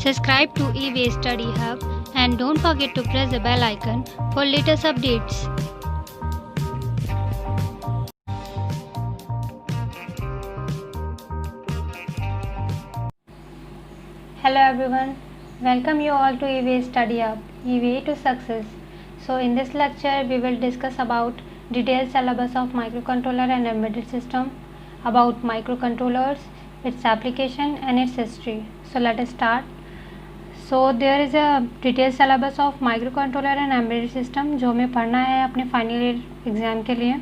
Subscribe to eWay Study Hub and don't forget to press the bell icon for latest updates. Hello everyone, welcome you all to eWay Study Hub, eWay to Success. So in this lecture we will discuss about detailed syllabus of microcontroller and embedded system, about microcontrollers, its application and its history. So let us start. So there is a detailed syllabus of microcontroller and embedded system जो हमें पढ़ना है अपने final year exam के लिए.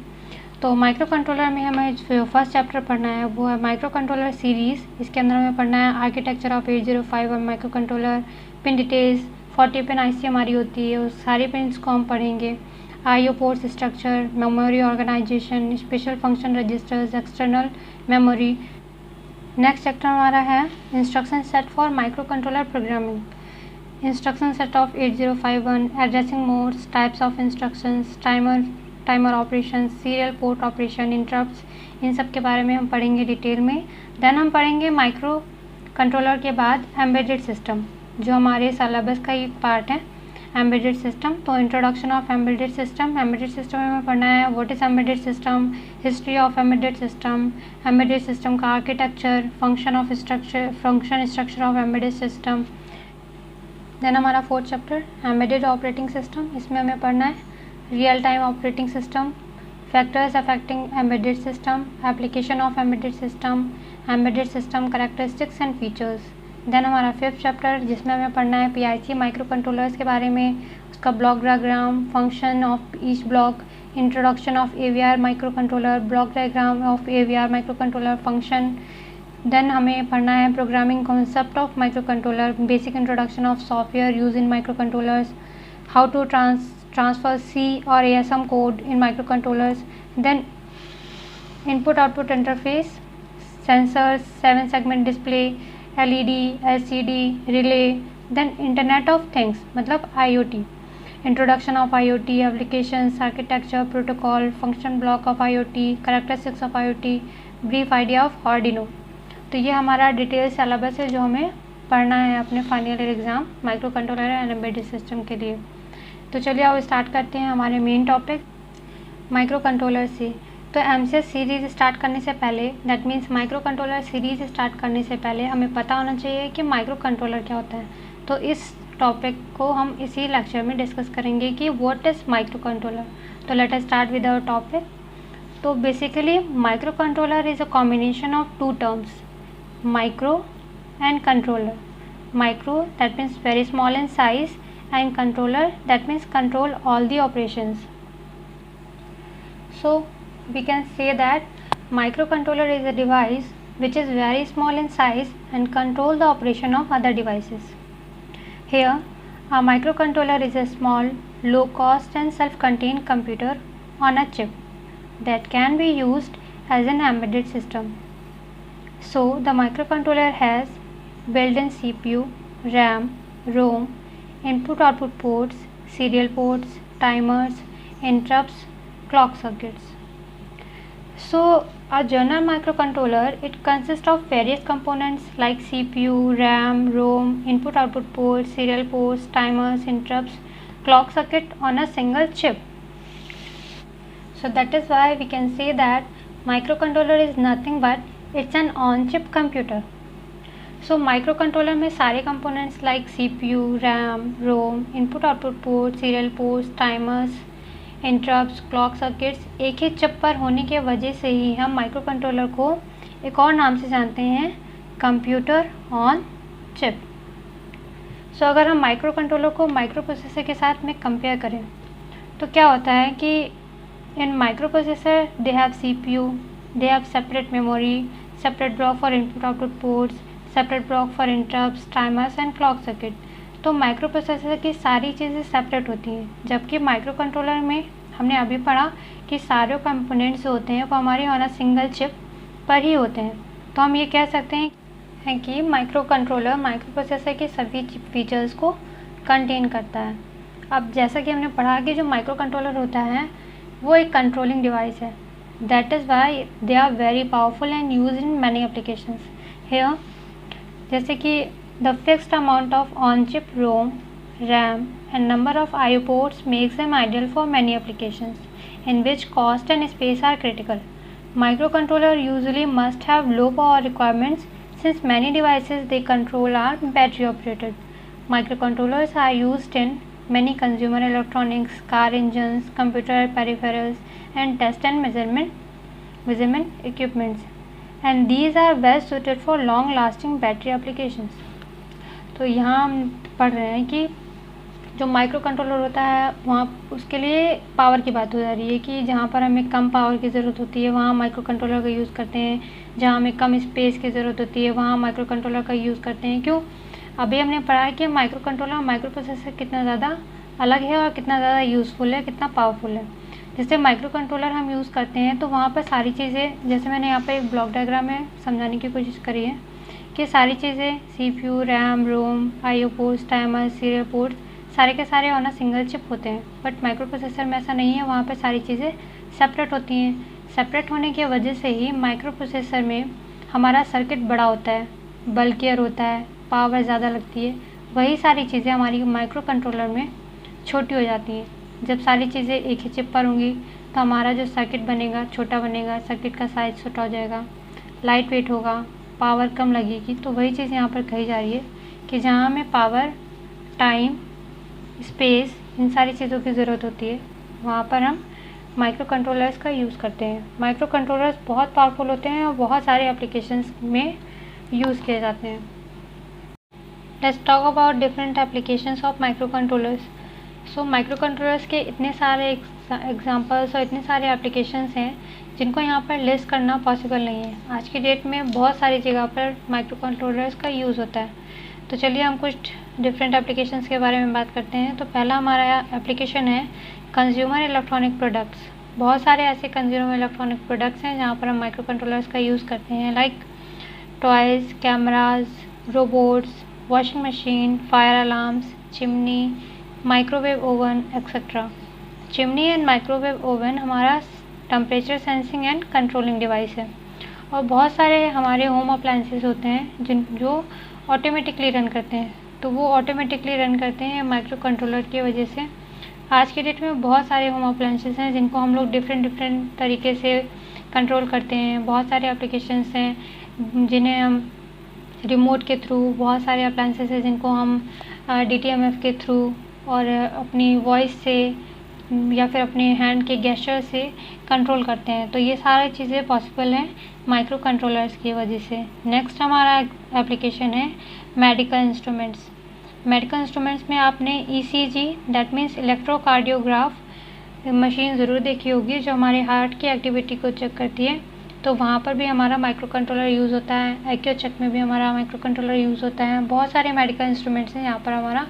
तो micro controller में हमें जो फर्स्ट चैप्टर पढ़ना है वो है माइक्रो कंट्रोलर सीरीज़. इसके अंदर हमें पढ़ना है architecture of 8051 microcontroller, pin details, 40 pin IC हमारी होती है, उस सारी पिन्स को हम पढ़ेंगे. IO ports structure, memory organization, special function registers, external memory. Next chapter हमारा है instruction set for microcontroller programming. Instruction set of 8051, addressing modes, types of instructions, timer operation, serial port operation, interrupts, इन सब के बारे में हम पढ़ेंगे detail में. देन हम पढ़ेंगे माइक्रो कंट्रोलर के बाद एम्बेडेड सिस्टम जो हमारे सिलेबस का एक पार्ट है, एम्बेडेड सिस्टम. तो इंट्रोडक्शन ऑफ एम्बेडेड सिस्टम में हमें पढ़ना है what is embedded system, history of embedded system का architecture, function structure of embedded system. Then हमारा fourth chapter embedded operating system. इसमें हमें पढ़ना है real time operating system, factors affecting embedded system, application of embedded system characteristics and features. Then हमारा fifth chapter जिसमें हमें पढ़ना है पीआईसी माइक्रो कंट्रोलर्स के बारे में, उसका block diagram, function of each block, introduction of AVR microcontroller, block diagram of AVR microcontroller, function. Then हमें पढ़ना है programming concept of microcontroller, basic introduction of software use in microcontrollers, how to transfer C or ASM code in microcontrollers. Then input output interface, sensors, 7 segment display, LED, LCD, relay. Then internet of things मतलब IoT, introduction of IoT applications, architecture, protocol, function block of IoT, characteristics of IoT, brief idea of Arduino. तो ये हमारा detail syllabus है जो हमें पढ़ना है अपने final year exam micro controller and embedded system के लिए. तो चलिए अब स्टार्ट करते हैं हमारे मेन टॉपिक माइक्रो कंट्रोलर से. तो एमसीएस सीरीज़ स्टार्ट करने से पहले, that means micro controller series start करने से पहले हमें पता होना चाहिए कि माइक्रो कंट्रोलर क्या होता है. तो इस टॉपिक को हम इसी लेक्चर में डिस्कस करेंगे कि व्हाट इज़ माइक्रो कंट्रोलर. तो let us start with our topic. तो basically microcontroller is a combination of two terms, micro and controller. Micro that means very small in size and controller that means control all the operations. So we can say that microcontroller is a device which is very small in size and control the operation of other devices. Here a microcontroller is a small, low cost and self-contained computer on a chip that can be used as an embedded system. So the microcontroller has built-in CPU, RAM, ROM, input output ports, serial ports, timers, interrupts, clock circuits. So a general microcontroller, it consists of various components like CPU, RAM, ROM, input output ports, serial ports, timers, interrupts, clock circuit on a single chip. So that is why we can say that microcontroller is nothing but it's an on chip computer. So micro controller में सारे components like CPU, RAM, ROM, input output port, serial ports, timers, interrupts, clock circuits एक ही chip पर होने के वजह से ही हम micro controller को एक और नाम से जानते हैं, कंप्यूटर ऑन चिप. सो अगर हम माइक्रो कंट्रोलर को माइक्रो प्रोसेसर के साथ में कंपेयर करें तो क्या होता है कि इन microprocessor they have CPU, they have separate memory, separate block for input output ports, separate block for interrupts, timers and clock circuit. तो माइक्रो प्रोसेसर की सारी चीज़ें सेपरेट होती हैं, जबकि माइक्रो कंट्रोलर में हमने अभी पढ़ा कि सारे कंपोनेंट्स होते हैं वो हमारे ऑन अ सिंगल चिप पर ही होते हैं. तो हम ये कह सकते हैं कि माइक्रो कंट्रोलर माइक्रो प्रोसेसर के सभी फीचर्स को कंटेन करता है. अब जैसा कि हमने पढ़ा कि जो माइक्रो कंट्रोलर होता है वो एक कंट्रोलिंग डिवाइस है, that is why they are very powerful and use in many applications. Here जैसे कि The fixed amount of on-chip ROM, RAM and number of I/O ports makes them ideal for many applications in which cost and space are critical. Microcontroller usually must have low power requirements since many devices they control are battery operated. Microcontrollers are used in many consumer electronics, car engines, computer peripherals and test and measurement equipments, and these are best suited for long lasting battery applications. तो यहाँ हम पढ़ रहे हैं कि जो micro controller होता है वहाँ उसके लिए पावर की बात हो जा रही है कि जहाँ पर हमें कम पावर की ज़रूरत होती है वहाँ माइक्रो कंट्रोलर का यूज़ करते हैं, जहाँ हमें कम स्पेस की ज़रूरत होती है वहाँ माइक्रो कंट्रोलर का यूज़ करते हैं। क्यों? अभी हमने पढ़ा है कि माइक्रो कंट्रोलर और माइक्रो प्रोसेसर कितना ज़्यादा अलग है और कितना ज़्यादा यूज़फुल है, कितना पावरफुल है। जैसे माइक्रो कंट्रोलर हम यूज़ करते हैं तो वहाँ पर सारी चीज़ें, जैसे मैंने यहाँ पर एक ब्लॉक डायग्राम में समझाने की कोशिश करी है कि सारी चीज़ें CPU, RAM, ROM, I/O ports, timer, serial ports सारे के सारे ऑन अ सिंगल चिप होते हैं। बट माइक्रो प्रोसेसर में ऐसा नहीं है, वहाँ पे सारी चीज़ें सेपरेट होती हैं। सेपरेट होने की वजह से ही माइक्रो प्रोसेसर में हमारा सर्किट बड़ा होता है, बल्कियर होता है, पावर ज़्यादा लगती है। वही सारी चीज़ें हमारी माइक्रो कंट्रोलर में छोटी हो जाती हैं। जब सारी चीज़ें एक ही चिप पर होंगी तो हमारा जो सर्किट बनेगा छोटा बनेगा, सर्किट का साइज़ छोटा हो जाएगा, लाइट वेट होगा, पावर कम लगेगी। तो वही चीज़ यहाँ पर कही जा रही है कि जहाँ हमें पावर, टाइम, स्पेस इन सारी चीज़ों की ज़रूरत होती है वहाँ पर हम माइक्रो कंट्रोलर्स का यूज़ करते हैं। माइक्रो कंट्रोलर्स बहुत पावरफुल होते हैं और बहुत सारे एप्लीकेशंस में यूज़ किए जाते हैं। Let's talk about different applications of micro controllers. So micro controllers के इतने सारे एग्जांपल्स और इतने सारे एप्लीकेशंस हैं जिनको यहाँ पर लिस्ट करना पॉसिबल नहीं है। आज की डेट में बहुत सारी जगह पर माइक्रो कंट्रोलर्स का यूज़ होता है। तो चलिए हम कुछ डिफरेंट एप्लीकेशंस के बारे में बात करते हैं। तो पहला हमारा एप्लीकेशन है कंज्यूमर इलेक्ट्रॉनिक प्रोडक्ट्स। बहुत सारे ऐसे कंज्यूमर इलेक्ट्रॉनिक प्रोडक्ट्स हैं जहाँ पर हम माइक्रो कंट्रोलर्स का यूज़ करते हैं, like toys, cameras, robots, washing machine, fire alarms, chimney, microwave oven etcetera. Chimney and microwave oven हमारा temperature sensing and controlling device है। और बहुत सारे हमारे होम अप्लायंसेस होते हैं जो ऑटोमेटिकली रन करते हैं। तो वो ऑटोमेटिकली रन करते हैं माइक्रो कंट्रोलर की वजह से। आज के डेट में बहुत सारे होम अप्लायंसेस हैं जिनको हम लोग डिफरेंट तरीके से कंट्रोल करते हैं। बहुत सारे एप्लीकेशंस हैं जिन्हें हम रिमोट के थ्रू, बहुत सारे अप्लायंसेस हैं जिनको हम DTMF के थ्रू और अपनी वॉइस से या फिर अपने हैंड के गेस्चर से कंट्रोल करते हैं। तो ये सारी चीज़ें पॉसिबल हैं माइक्रो कंट्रोलर्स की वजह से। नेक्स्ट हमारा एप्लीकेशन है मेडिकल इंस्ट्रूमेंट्स। मेडिकल इंस्ट्रूमेंट्स में आपने ECG that means electrocardiograph machine ज़रूर देखी होगी जो हमारे हार्ट की एक्टिविटी को चेक करती है। तो वहाँ पर भी हमारा माइक्रो कंट्रोलर यूज़ होता है। एक्यू चेक में भी हमारा माइक्रो कंट्रोलर यूज़ होता है। बहुत सारे मेडिकल इंस्ट्रूमेंट्स हैं यहाँ पर हमारा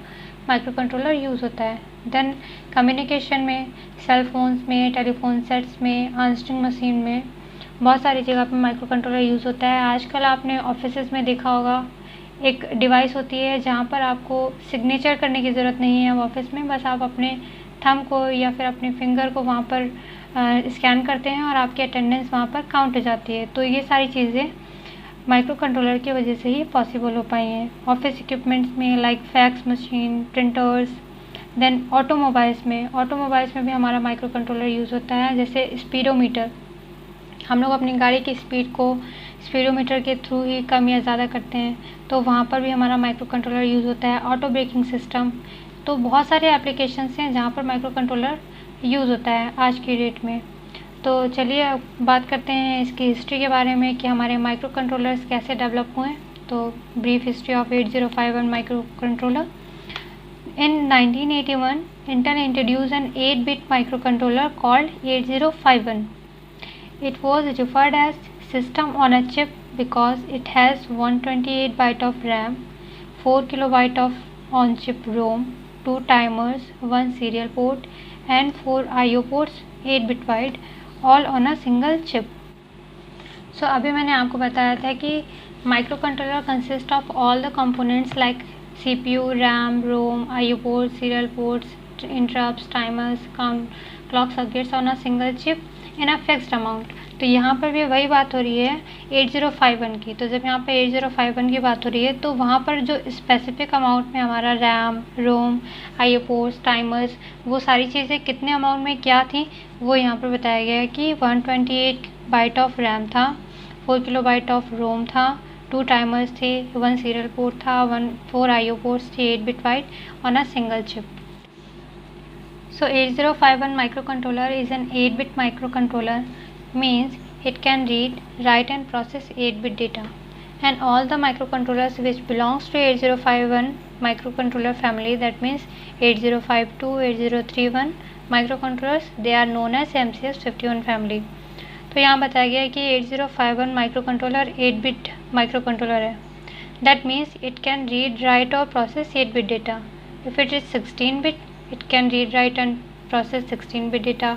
माइक्रो कंट्रोलर यूज़ होता है। देन कम्युनिकेशन में, सेल फोन्स में, टेलीफोन सेट्स में, आंसरिंग मशीन में, बहुत सारी जगह पर माइक्रो कंट्रोलर यूज़ होता है। आजकल आपने ऑफिसेज़ में देखा होगा एक डिवाइस होती है जहाँ पर आपको सिग्नेचर करने की ज़रूरत नहीं है ऑफिस में, बस आप अपने थंब को या फिर अपने फिंगर को वहाँ पर स्कैन करते हैं और आपकी अटेंडेंस वहाँ पर काउंट हो जाती है। तो ये सारी चीज़ें माइक्रो कंट्रोलर की वजह से ही पॉसिबल हो पाई हैं। ऑफिस इक्विपमेंट्स में like fax machine, printers, then automobiles में भी हमारा माइक्रो कंट्रोलर यूज़ होता है। जैसे स्पीडोमीटर, हम लोग अपनी गाड़ी की स्पीड को स्पीडोमीटर के थ्रू ही कम या ज़्यादा करते हैं, तो वहाँ पर भी हमारा माइक्रो कंट्रोलर यूज़ होता है। ऑटो ब्रेकिंग सिस्टम, तो बहुत सारे एप्लीकेशंस हैं जहाँ पर माइक्रो कंट्रोलर यूज़ होता है आज की डेट में। तो चलिए अब बात करते हैं इसकी हिस्ट्री के बारे में कि हमारे माइक्रो कंट्रोलर्स कैसे डेवलप हुए। तो brief history of 8051 micro controller. In 1981, Intel introduced an 8-bit microcontroller called 8051. It was referred as System on a Chip because it has 128 byte of RAM, 4 kilobyte of on-chip ROM, 2 timers, 1 serial port, and 4 I/O ports 8-bit wide, all on a single chip. So अभी मैंने आपको बताया था कि microcontroller consists of all the components like CPU, RAM, ROM, I/O ports, serial ports, interrupts, timers, clock circuits on a single chip in a fixed amount. तो यहाँ पर भी वही बात हो रही है 8051 की। तो जब यहाँ पे 8051 की बात हो रही है तो वहाँ पर जो स्पेसिफिक अमाउंट में हमारा रैम, रोम, आईओ पोर्ट्स, टाइमर्स, वो सारी चीज़ें कितने अमाउंट में क्या थी वो यहाँ पर बताया गया है कि 128 बाइट ऑफ रैम था, 4 किलोबाइट ऑफ रोम था, 2 टाइमर्स थे, 1 सीरियल पोर्ट था, 4 आईओ पोर्ट्स थे, 8 bit white on a single chip. So 8051 microcontroller is an 8-bit microcontroller, means it can read, write and process 8-bit data. And all the microcontrollers which belongs to 8051 microcontroller family, that means 8052, 8031 microcontrollers, they are known as MCS51 family. तो यहाँ बताया गया है कि 8051 microcontroller 8-bit microcontroller है. That means it can read, write or process 8-bit data. If it is 16-bit, it can read, write and process 16-bit data.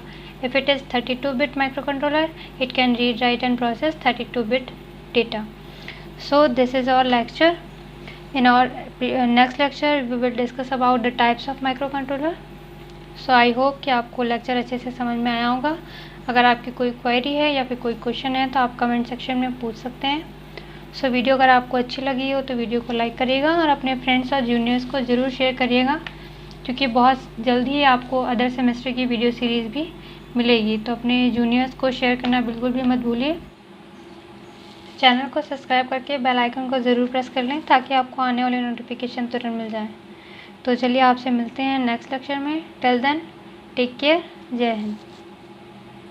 If it is 32-bit microcontroller, it can read, write and process 32-bit data. So this is our lecture. In our next lecture we will discuss about the types of microcontroller. So I hope कि आपको lecture अच्छे से समझ में आया होगा. अगर आपकी कोई क्वेरी है या फिर कोई क्वेश्चन है तो आप कमेंट सेक्शन में पूछ सकते हैं. सो वीडियो अगर आपको अच्छी लगी हो तो वीडियो को लाइक करिएगा और अपने फ्रेंड्स और जूनियर्स को ज़रूर शेयर करिएगा, क्योंकि बहुत जल्दी ही आपको अदर सेमेस्टर की वीडियो सीरीज़ भी मिलेगी. तो अपने जूनियर्स को शेयर करना बिल्कुल भी मत भूलिए. चैनल को सब्सक्राइब करके बेल आइकन को ज़रूर प्रेस कर लें ताकि आपको आने वाले नोटिफिकेशन तुरंत मिल जाए. तो चलिए आपसे मिलते हैं नेक्स्ट लेक्चर में. Till then take care. जय हिंद.